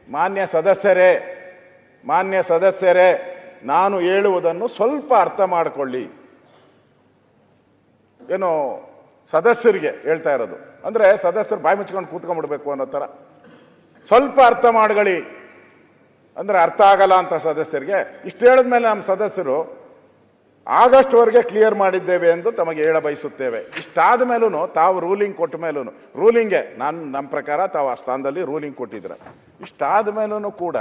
ಮಾನ್ಯ ಸದಸ್ಯರೇ, ನಾನು ಹೇಳುವುದನ್ನು ಸ್ವಲ್ಪ ಅರ್ಥ ಮಾಡಿಕೊಳ್ಳಿ. ಏನು ಸದಸ್ಯರಿಗೆ ಹೇಳ್ತಾ ಇರೋದು ಅಂದ್ರೆ ಸದಸ್ಯರು ಬಾಯಿ ಮುಚ್ಕೊಂಡು ಕೂತ್ಕೊಂಡ್ಬಿಡ್ಬೇಕು ಅನ್ನೋ ಥರ. ಸ್ವಲ್ಪ ಅರ್ಥ ಮಾಡ್ಕೊಳ್ಳಿ ಅಂದ್ರೆ ಅರ್ಥ ಆಗಲ್ಲ ಅಂತ ಸದಸ್ಯರಿಗೆ. ಇಷ್ಟು ಹೇಳಿದ್ಮೇಲೆ ನಮ್ಮ ಸದಸ್ಯರು ಆಗಸ್ಟ್ವರೆಗೆ ಕ್ಲಿಯರ್ ಮಾಡಿದ್ದೇವೆ ಎಂದು ತಮಗೆ ಹೇಳ ಬಯಸುತ್ತೇವೆ. ಇಷ್ಟಾದ ಮೇಲೂ ತಾವು ರೂಲಿಂಗ್ ಕೊಟ್ಟ ಮೇಲೂ ರೂಲಿಂಗ್ಗೆ ನಮ್ಮ ಪ್ರಕಾರ ತಾವು ಆ ಸ್ಥಾನದಲ್ಲಿ ರೂಲಿಂಗ್ ಕೊಟ್ಟಿದ್ರ. ಇಷ್ಟಾದ ಮೇಲೂ ಕೂಡ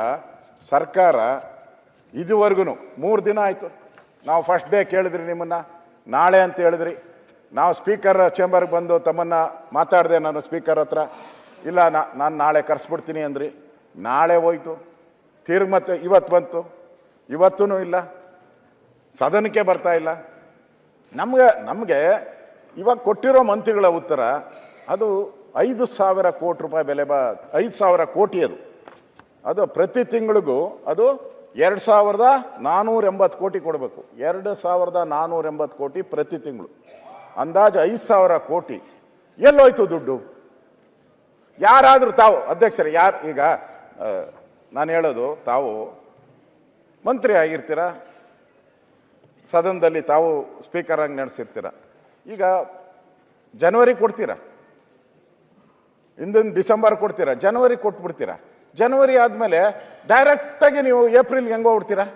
ಸರ್ಕಾರ ಇದುವರೆಗೂ 3 ದಿನ ಆಯಿತು. ನಾವು ಫಸ್ಟ್ ಡೇ ಕೇಳಿದ್ರಿ ನಿಮ್ಮನ್ನ, ನಾಳೆ ಅಂತ ಹೇಳಿದ್ರಿ. ನಾವು ಸ್ಪೀಕರ್ ಚೇಂಬರ್ಗೆ ಬಂದು ತಮ್ಮನ್ನ ಮಾತಾಡಿದೆ ನಾನು ಸ್ಪೀಕರ್ ಹತ್ರ. ಇಲ್ಲ ನಾನು ನಾಳೆ ಕರೆಸ್ಬಿಡ್ತೀನಿ ಅಂದ್ರಿ. ನಾಳೆ ಹೋಯ್ತು, ತಿರ್ಗಿ ಮತ್ತೆ ಇವತ್ತು ಬಂತು, ಇವತ್ತೂ ಇಲ್ಲ, ಸದನಕ್ಕೆ ಬರ್ತಾ ಇಲ್ಲ. ನಮಗೆ ಇವಾಗ ಕೊಟ್ಟಿರೋ ಮಂತ್ರಿಗಳ ಉತ್ತರ ಅದು 5,000 ಕೋಟಿ ರೂಪಾಯಿ ಬೆಲೆ 5,000 ಕೋಟಿ ಅದು ಪ್ರತಿ ತಿಂಗಳಿಗೂ ಅದು 2,480 ಕೋಟಿ ಕೊಡಬೇಕು. 2,480 ಕೋಟಿ ಪ್ರತಿ ತಿಂಗಳು, ಅಂದಾಜು 5,000 ಕೋಟಿ. ಎಲ್ಲೋಯ್ತು ದುಡ್ಡು? ಯಾರಾದರೂ ತಾವು ಅಧ್ಯಕ್ಷರೇ, ಯಾರು ಈಗ ನಾನು ಹೇಳೋದು, ತಾವು ಮಂತ್ರಿ ಆಗಿರ್ತೀರ, ಸದನದಲ್ಲಿ ತಾವು ಸ್ಪೀಕರ್ ಆಗಿ ನಡೆಸಿರ್ತೀರ. ಈಗ ಜನವರಿ ಕೊಡ್ತೀರಾ, ಹಿಂದಿನ ಡಿಸೆಂಬರ್ ಕೊಡ್ತೀರಾ, ಜನವರಿ ಕೊಟ್ಬಿಡ್ತೀರಾ. ಜನವರಿ ಆದಮೇಲೆ ಡೈರೆಕ್ಟಾಗಿ ನೀವು ಏಪ್ರಿಲ್ಗೆ ಹೆಂಗೆ ಹೋಗ್ಬಿಡ್ತೀರಾ?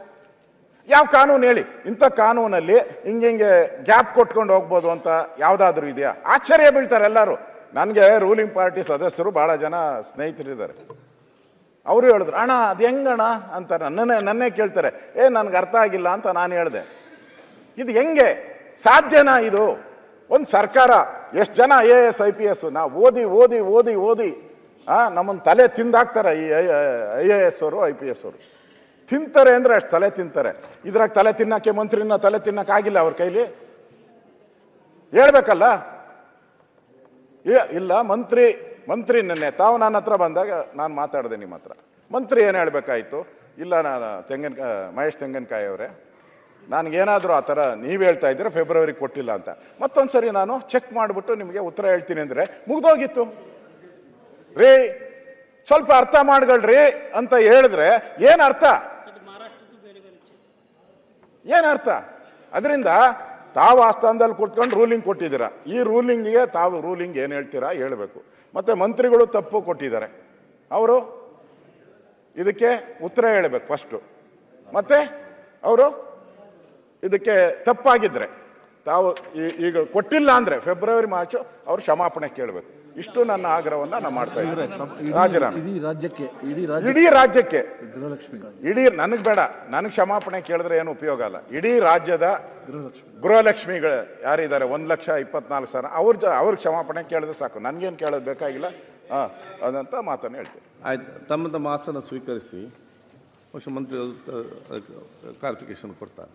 ಯಾವ ಕಾನೂನು ಹೇಳಿ? ಇಂಥ ಕಾನೂನಲ್ಲಿ ಹಿಂಗೆ ಗ್ಯಾಪ್ ಕೊಟ್ಕೊಂಡು ಹೋಗ್ಬೋದು ಅಂತ ಯಾವುದಾದ್ರೂ ಇದೆಯಾ? ಆಶ್ಚರ್ಯ ಬೀಳ್ತಾರೆ ಎಲ್ಲರೂ. ನನಗೆ ರೂಲಿಂಗ್ ಪಾರ್ಟಿ ಸದಸ್ಯರು ಭಾಳ ಜನ ಸ್ನೇಹಿತರಿದ್ದಾರೆ. ಅವರು ಹೇಳಿದ್ರು, ಅಣ್ಣ ಅದು ಹೆಂಗಣ್ಣ ಅಂತ ನನ್ನೇ ಕೇಳ್ತಾರೆ. ನನಗೆ ಅರ್ಥ ಆಗಿಲ್ಲ ಅಂತ ನಾನು ಹೇಳಿದೆ. ಇದು ಹೆಂಗೆ ಸಾಧ್ಯನಾ? ಇದು ಒಂದು ಸರ್ಕಾರ ಎಷ್ಟು ಜನ IAS IPS ನಾವು ಓದಿ ಓದಿ ಓದಿ ಓದಿ ನಮ್ಮನ್ನು ತಲೆ ತಿಂದಾಕ್ತಾರೆ. ಈ IAS ಅವರು IPS ಅವರು ತಿಂತಾರೆ ಅಂದ್ರೆ ಅಷ್ಟು ತಲೆ ತಿಂತಾರೆ. ಇದ್ರಾಗ ತಲೆ ತಿನ್ನಕ್ಕೆ ಮಂತ್ರಿನ ತಲೆ ತಿನ್ನಕ್ಕಾಗಿಲ್ಲ ಅವ್ರ ಕೈಲಿ. ಹೇಳ್ಬೇಕಲ್ಲ. ಇಲ್ಲ ಮಂತ್ರಿ ನೆನ್ನೆ ತಾವು ನನ್ನ ಹತ್ರ ಬಂದಾಗ ನಾನು ಮಾತಾಡಿದೆ ನಿಮ್ಮ ಹತ್ರ. ಮಂತ್ರಿ ಏನು ಹೇಳ್ಬೇಕಾಯ್ತು? ಇಲ್ಲ ನಾನು ಮಹೇಶ್ ತೆಂಗಿನಕಾಯಿ ಅವರೇ, ನನಗೇನಾದರೂ ಆ ಥರ ನೀವು ಹೇಳ್ತಾ ಇದ್ದೀರ ಫೆಬ್ರವರಿ ಕೊಟ್ಟಿಲ್ಲ ಅಂತ. ಮತ್ತೊಂದು ಸರಿ ನಾನು ಚೆಕ್ ಮಾಡಿಬಿಟ್ಟು ನಿಮಗೆ ಉತ್ತರ ಹೇಳ್ತೀನಿ ಅಂದರೆ ಮುಗ್ದೋಗಿತ್ತು ರೀ. ಸ್ವಲ್ಪ ಅರ್ಥ ಮಾಡ್ಕೊಳ್ರಿ ಅಂತ ಹೇಳಿದ್ರೆ ಏನರ್ಥ? ಅದರಿಂದ ತಾವು ಆ ಸ್ಥಾನದಲ್ಲಿ ಕೂತ್ಕೊಂಡು ರೂಲಿಂಗ್ ಕೊಟ್ಟಿದ್ದೀರಾ. ಈ ರೂಲಿಂಗಿಗೆ ತಾವು ರೂಲಿಂಗ್ ಏನು ಹೇಳ್ತೀರಾ ಹೇಳಬೇಕು. ಮತ್ತೆ ಮಂತ್ರಿಗಳು ತಪ್ಪು ಕೊಟ್ಟಿದ್ದಾರೆ, ಅವರು ಇದಕ್ಕೆ ಉತ್ತರ ಹೇಳಬೇಕು ಫಸ್ಟು. ಮತ್ತೆ ಅವರು ಇದಕ್ಕೆ ತಪ್ಪಾಗಿದ್ರೆ ತಾವು ಈಗ ಕೊಟ್ಟಿಲ್ಲ ಅಂದ್ರೆ ಫೆಬ್ರವರಿ ಮಾರ್ಚು ಅವ್ರು ಕ್ಷಮಾಪಣೆ ಕೇಳಬೇಕು. ಇಷ್ಟು ನನ್ನ ಆಗ್ರಹವನ್ನ ನಾನು ಮಾಡ್ತಾ ಇದ್ದೀನಿ. ರಾಜೀನಾಮೆ ಇಡೀ ರಾಜ್ಯಕ್ಕೆ, ಇಡೀ ನನಗೆ ಬೇಡ, ನನಗೆ ಕ್ಷಮಾಪಣೆ ಕೇಳಿದ್ರೆ ಏನು ಉಪಯೋಗ ಅಲ್ಲ. ಇಡೀ ರಾಜ್ಯದ ಗೃಹಲಕ್ಷ್ಮಿಗಳು ಯಾರಿದ್ದಾರೆ 1,24,000 ಅವ್ರಿಗೆ ಕ್ಷಮಾಪಣೆ ಕೇಳಿದ್ರೆ ಸಾಕು. ನನಗೇನು ಕೇಳೋದು ಬೇಕಾಗಿಲ್ಲ ಅದಂತ ಮಾತನ್ನು ಹೇಳ್ತೀನಿ. ಆಯ್ತು, ತಮ್ಮ ಆಸನ ಸ್ವೀಕರಿಸಿ ಮುಖ್ಯಮಂತ್ರಿ ಕ್ಲಾರಿಫಿಕೇಶನ್ ಕೊಡ್ತಾರೆ.